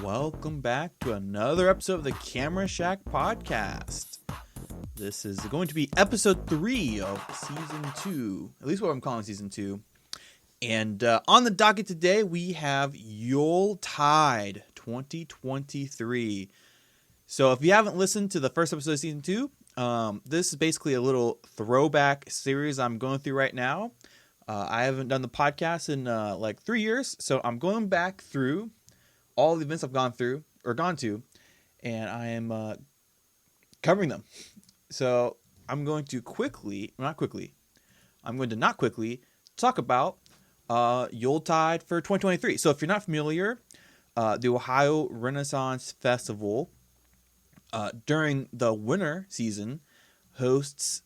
Welcome back to another episode of the Camera Shack podcast. This is going to be episode 3 of season 2, at least what I'm calling season 2. And on the docket today, we have Yuletide 2023. So if you haven't listened to the first episode of season 2, this is basically a little throwback series I'm going through right now. I haven't done the podcast in like 3 years, so I'm going back through all the events I've gone to, and I am covering them. So I'm going to not quickly talk about Yuletide for 2023. So if you're not familiar, the Ohio Renaissance Festival during the winter season hosts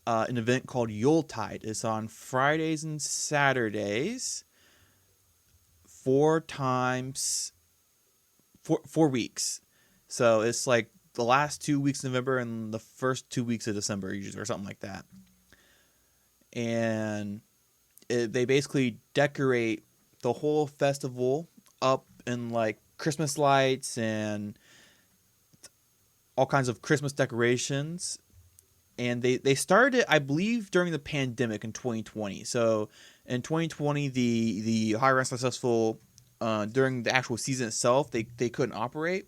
an event called Yuletide. It's on Fridays and Saturdays, 4 weeks. So it's like the last 2 weeks of November and the first 2 weeks of December, usually, or something like that. And they basically decorate the whole festival up in like Christmas lights and all kinds of Christmas decorations. And they started it, I believe, during the pandemic in 2020. So in 2020, the Ohio Renaissance Festival, during the actual season itself, they couldn't operate.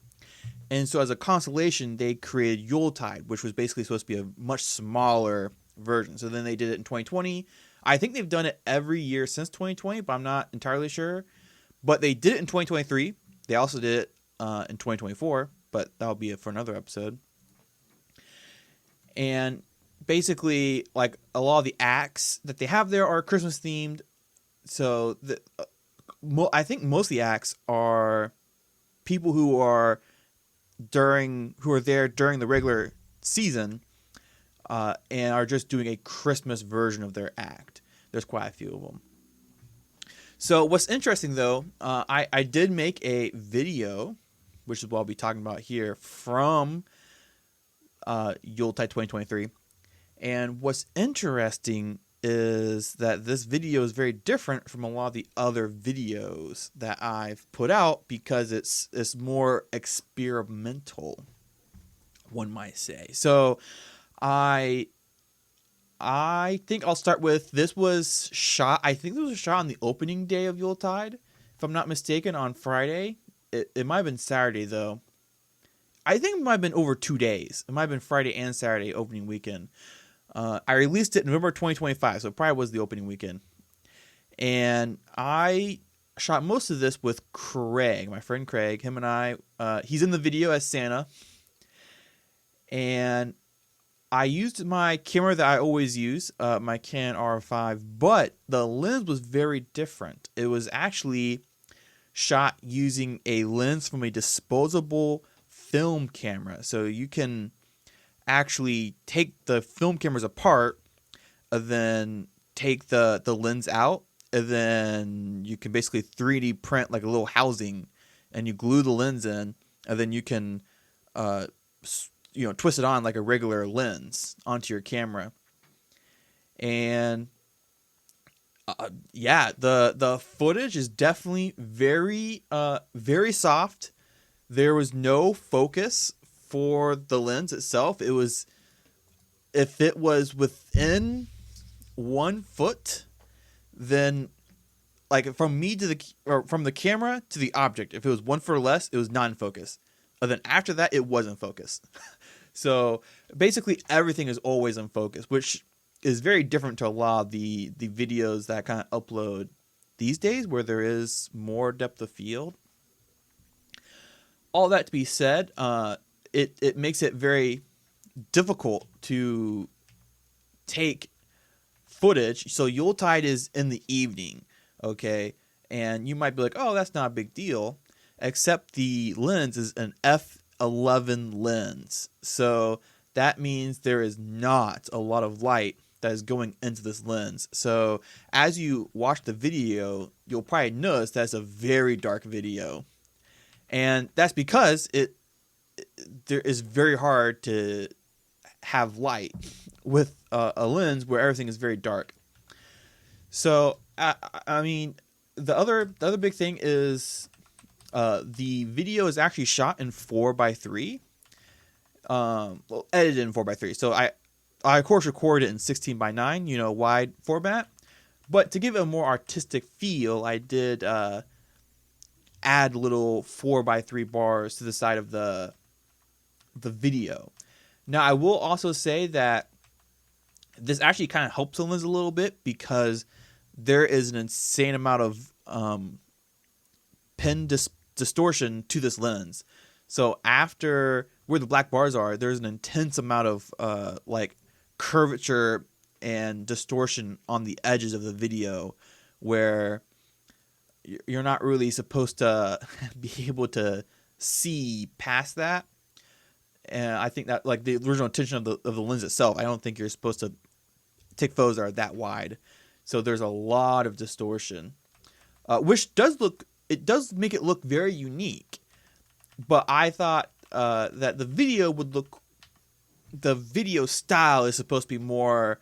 And so as a consolation, they created Yuletide, which was basically supposed to be a much smaller version. So then they did it in 2020. I think they've done it every year since 2020, but I'm not entirely sure. But they did it in 2023. They also did it in 2024, but that'll be it for another episode. And basically, like, a lot of the acts that they have there are Christmas themed. So I think most of the acts are people who are there during the regular season, and are just doing a Christmas version of their act. There's quite a few of them. So what's interesting, though, I did make a video, which is what I'll be talking about here, from Yuletide 2023. And what's interesting is that this video is very different from a lot of the other videos that I've put out because it's more experimental, one might say. So I think I'll start with, this was shot on the opening day of Yuletide, if I'm not mistaken, on Friday. It might have been Saturday, though. I think it might have been over 2 days. It might have been Friday and Saturday opening weekend. I released it in November 2025, so it probably was the opening weekend. And I shot most of this with Craig, my friend Craig. Him and I, he's in the video as Santa. And I used my camera that I always use, my Canon R5, but the lens was very different. It was actually shot using a lens from a disposable film camera. So you can actually take the film cameras apart and then take the lens out, and then you can basically 3D print like a little housing, and you glue the lens in, and then you can twist it on like a regular lens onto your camera. And the footage is definitely very soft. There was no focus for the lens itself. If it was within 1 foot, then like from the camera to the object, if it was 1 foot or less, it was not in focus. And then after that, it was in focus. So basically everything is always in focus, which is very different to a lot of the videos that I kind of upload these days, where there is more depth of field. All that to be said, it makes it very difficult to take footage. So Yuletide is in the evening, okay? And you might be like, oh, that's not a big deal. Except the lens is an f11 lens. So that means there is not a lot of light that is going into this lens. So as you watch the video, you'll probably notice that's a very dark video. And that's because there is very hard to have light with a lens where everything is very dark. So I mean, the other big thing is The video is actually shot in 4:3. Well, edited in 4:3. So I of course recorded it in 16:9, wide format. But to give it a more artistic feel, I did add little 4:3 bars to the side of the video. Now, I will also say that this actually kind of helps the lens a little bit because there is an insane amount of pen distortion to this lens. So after where the black bars are, there's an intense amount of like curvature and distortion on the edges of the video where you're not really supposed to be able to see past that. And I think that, like, the original intention of the lens itself, I don't think you're supposed to take photos that are that wide. So there's a lot of distortion, which does make it look very unique. But I thought that the video style is supposed to be more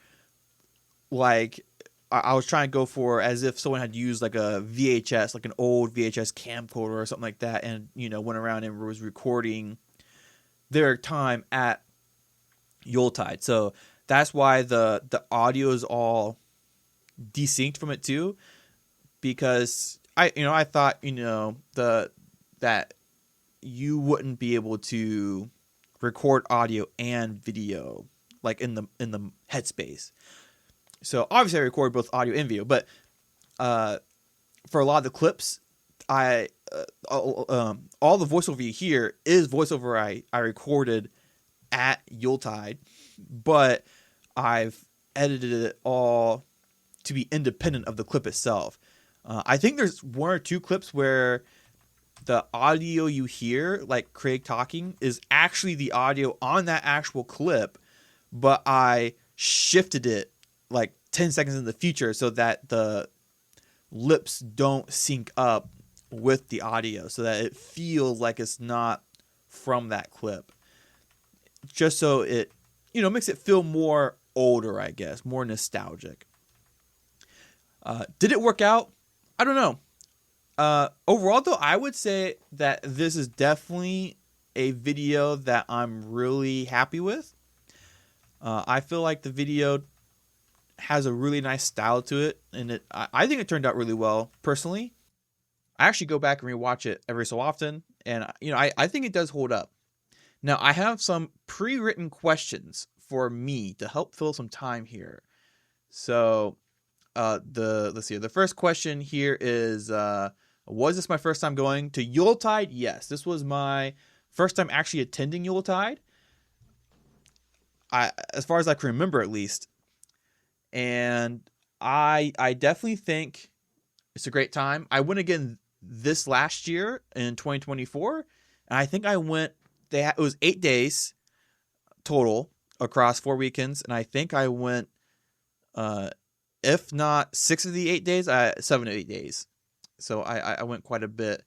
like, I was trying to go for as if someone had used like a VHS, like an old VHS camcorder or something like that, and went around and was recording their time at Yuletide. So that's why the audio is all desynced from it too, because I thought that you wouldn't be able to record audio and video like in the headspace. So obviously I record both audio and video, but for a lot of the clips, all the voiceover you hear is voiceover I recorded at Yuletide, but I've edited it all to be independent of the clip itself. I think there's one or two clips where the audio you hear, like Craig talking, is actually the audio on that actual clip, but I shifted it like 10 seconds in the future so that the lips don't sync up with the audio, so that it feels like it's not from that clip, just so it makes it feel more older, I guess, more nostalgic. Did it work out? I don't know. Overall though, I would say that this is definitely a video that I'm really happy with. I feel like the video has a really nice style to it, and I think it turned out really well personally. I actually go back and rewatch it every so often, and I think it does hold up. Now, I have some pre-written questions for me to help fill some time here. So, let's see. The first question here is, was this my first time going to Yuletide? Yes, this was my first time actually attending Yuletide. As far as I can remember, at least. And I definitely think it's a great time. I went again this last year in 2024, and I think I went. It was 8 days total across 4 weekends, and I think I went, if not 6 of the 8 days, 7 or 8 days. So I went quite a bit.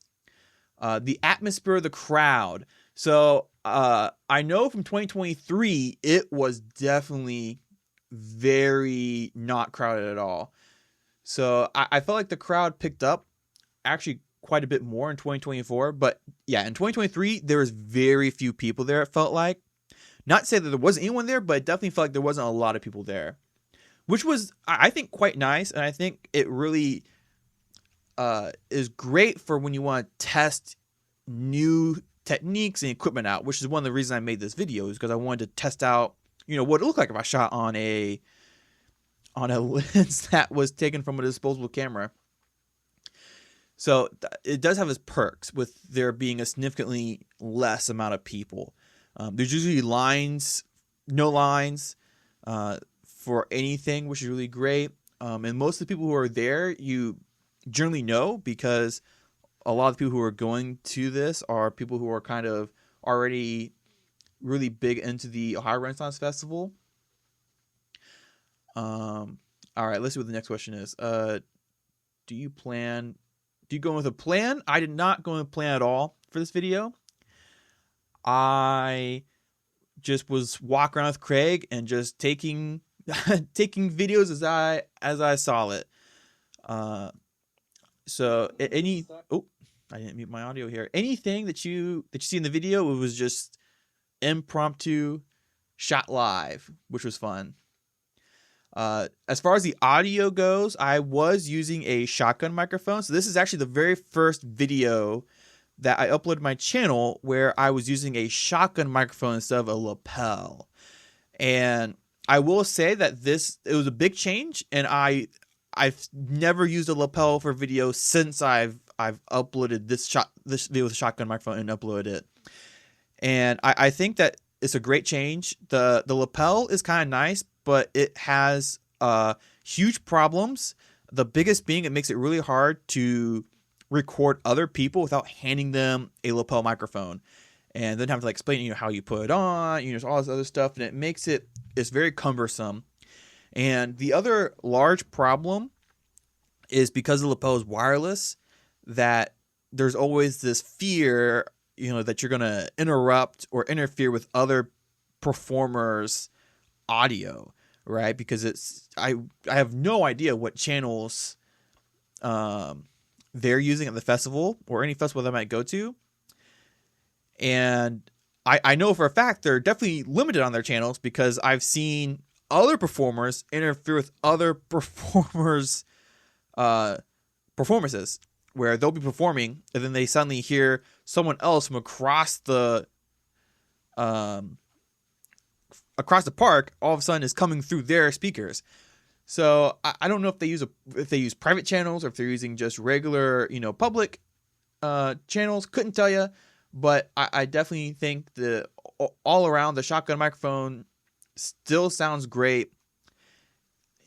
The atmosphere, the crowd. So I know from 2023 it was definitely very not crowded at all. So I felt like the crowd picked up actually quite a bit more in 2024. But yeah, in 2023, there was very few people there, it felt like. Not to say that there wasn't anyone there, but it definitely felt like there wasn't a lot of people there, which was, I think, quite nice. And I think it really is great for when you want to test new techniques and equipment out, which is one of the reasons I made this video, is because I wanted to test out, what it looked like if I shot on a lens that was taken from a disposable camera. So it does have its perks with there being a significantly less amount of people. There's usually no lines for anything, which is really great. And most of the people who are there, you generally know, because a lot of the people who are going to this are people who are kind of already really big into the Ohio Renaissance Festival. All right, let's see what the next question is. Do you go with a plan? I did not go with a plan at all for this video. I just was walking around with Craig and just taking videos as I saw it. So any I didn't mute my audio here. Anything that you see in the video, it was just impromptu, shot live, which was fun. As far as the audio goes, I was using a shotgun microphone. So this is actually the very first video that I uploaded to my channel where I was using a shotgun microphone instead of a lapel. And I will say that it was a big change, and I've never used a lapel for video since I've uploaded this video with a shotgun microphone and uploaded it. And I think that it's a great change. The lapel is kind of nice, but it has huge problems. The biggest being it makes it really hard to record other people without handing them a lapel microphone, and then have to explain how you put it on, all this other stuff, and it makes it's very cumbersome. And the other large problem is because the lapel is wireless, that there's always this fear that you're going to interrupt or interfere with other performers' audio, right? Because I have no idea what channels they're using at the festival or any festival that I might go to. And I know for a fact they're definitely limited on their channels, because I've seen other performers interfere with other performers' performances, where they'll be performing and then they suddenly hear someone else from across the park all of a sudden is coming through their speakers. So I don't know if they use private channels or if they're using just regular public channels. Couldn't tell you, but I definitely think the all around the shotgun microphone still sounds great,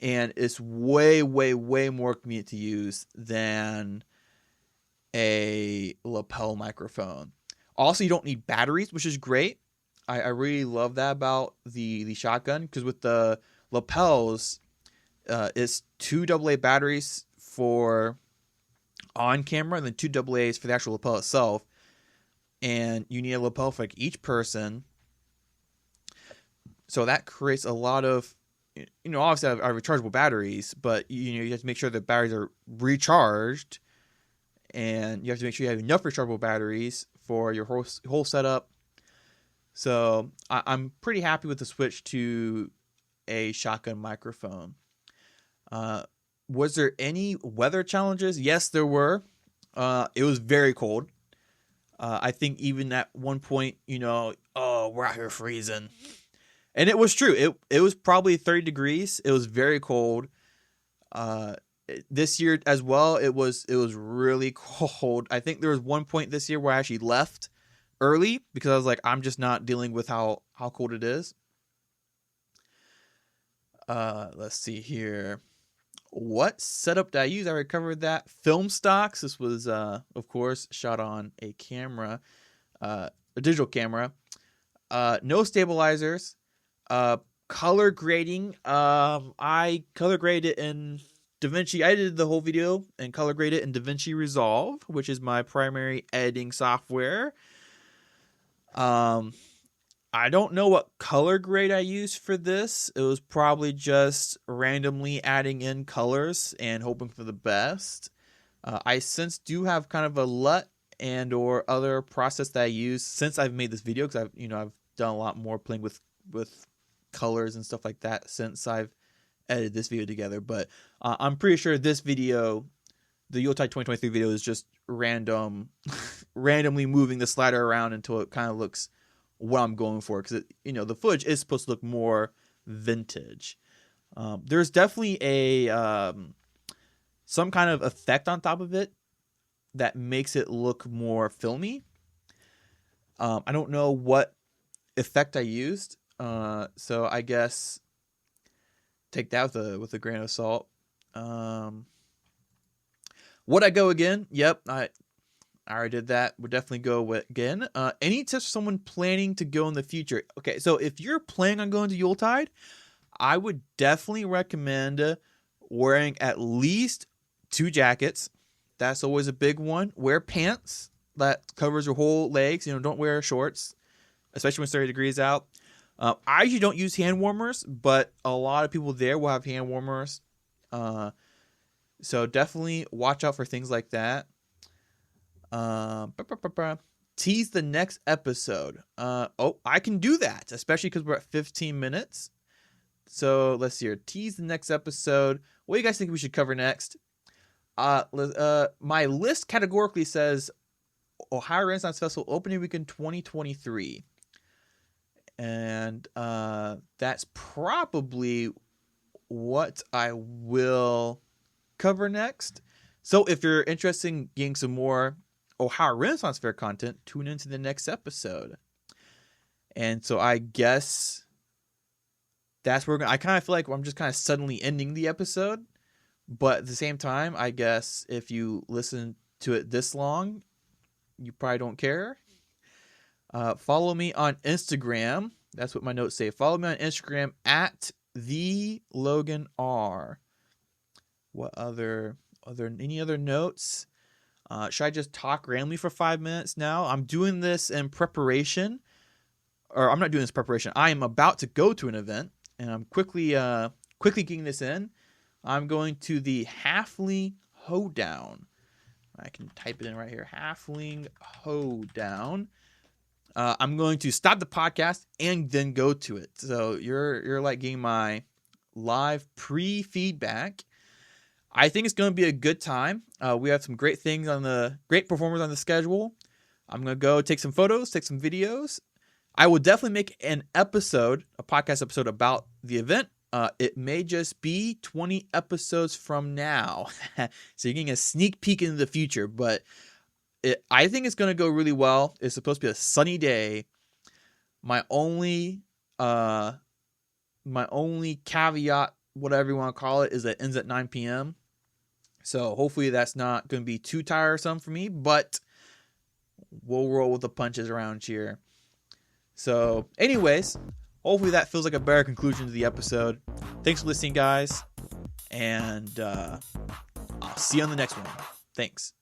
and it's way more convenient to use than a lapel microphone. Also, you don't need batteries, which is great. I really love that about the shotgun, because with the lapels, it's 2 AA batteries for on camera and then 2 AA's for the actual lapel itself. And you need a lapel for each person. So that creates a lot of, obviously I have rechargeable batteries, but you have to make sure the batteries are recharged, and you have to make sure you have enough rechargeable batteries for your whole setup. So I'm pretty happy with the switch to a shotgun microphone. Was there any weather challenges? Yes, there were. It was very cold. I think even at one point, we're out here freezing. And it was true. It was probably 30 degrees. It was very cold. This year as well, it was really cold. I think there was one point this year where I actually left early because I was like, I'm just not dealing with how cold it is. Let's see here. What setup did I use? I already covered that. Film stocks. This was, of course, shot on a camera, a digital camera. No stabilizers. Color grading. I color graded it in DaVinci. I did the whole video and color graded it in DaVinci Resolve, which is my primary editing software. I don't know what color grade I used for this. It was probably just randomly adding in colors and hoping for the best. I since do have kind of a LUT and or other process that I use since I've made this video, because I've done a lot more playing with colors and stuff like that since I've edited this video together. But I'm pretty sure this video, the Yuletide 2023 video, is just randomly moving the slider around until it kind of looks what I'm going for, because the footage is supposed to look more vintage. There's definitely a some kind of effect on top of it that makes it look more filmy. I don't know what effect I used, so I guess take that with a grain of salt. Would I go again? Yep, I already did that. Would definitely go again. Any tips for someone planning to go in the future? Okay, so if you're planning on going to Yuletide, I would definitely recommend wearing at least 2 jackets. That's always a big one. Wear pants that covers your whole legs. Don't wear shorts, especially when it's 30 degrees out. I usually don't use hand warmers, but a lot of people there will have hand warmers. So definitely watch out for things like that. Tease the next episode. I can do that, especially because we're at 15 minutes. So let's see here. Tease the next episode. What do you guys think we should cover next? My list categorically says Ohio Renaissance Festival opening weekend 2023. And that's probably what I will cover next. So if you're interested in getting some more Ohio Renaissance Fair content, tune into the next episode. And so I guess that's where I kind of feel like I'm just kind of suddenly ending the episode. But at the same time, I guess if you listen to it this long, you probably don't care. Follow me on Instagram. That's what my notes say. Follow me on Instagram at @TheLoganR. What any other notes? Should I just talk randomly for 5 minutes now? I'm doing this in preparation. Or I'm not doing this in preparation. I am about to go to an event, and I'm quickly getting this in. I'm going to the Halfling Hoedown. I can type it in right here. Halfling Hoedown. I'm going to stop the podcast and then go to it. So you're like getting my live pre-feedback. I think it's going to be a good time. We have some great performers on the schedule. I'm going to go take some photos, take some videos. I will definitely make a podcast episode about the event. It may just be 20 episodes from now. So you're getting a sneak peek into the future, but I think it's going to go really well. It's supposed to be a sunny day. My only caveat, whatever you want to call it, is that it ends at 9 p.m. So hopefully that's not going to be too tiresome for me, but we'll roll with the punches around here. So anyways, hopefully that feels like a better conclusion to the episode. Thanks for listening, guys. And I'll see you on the next one. Thanks.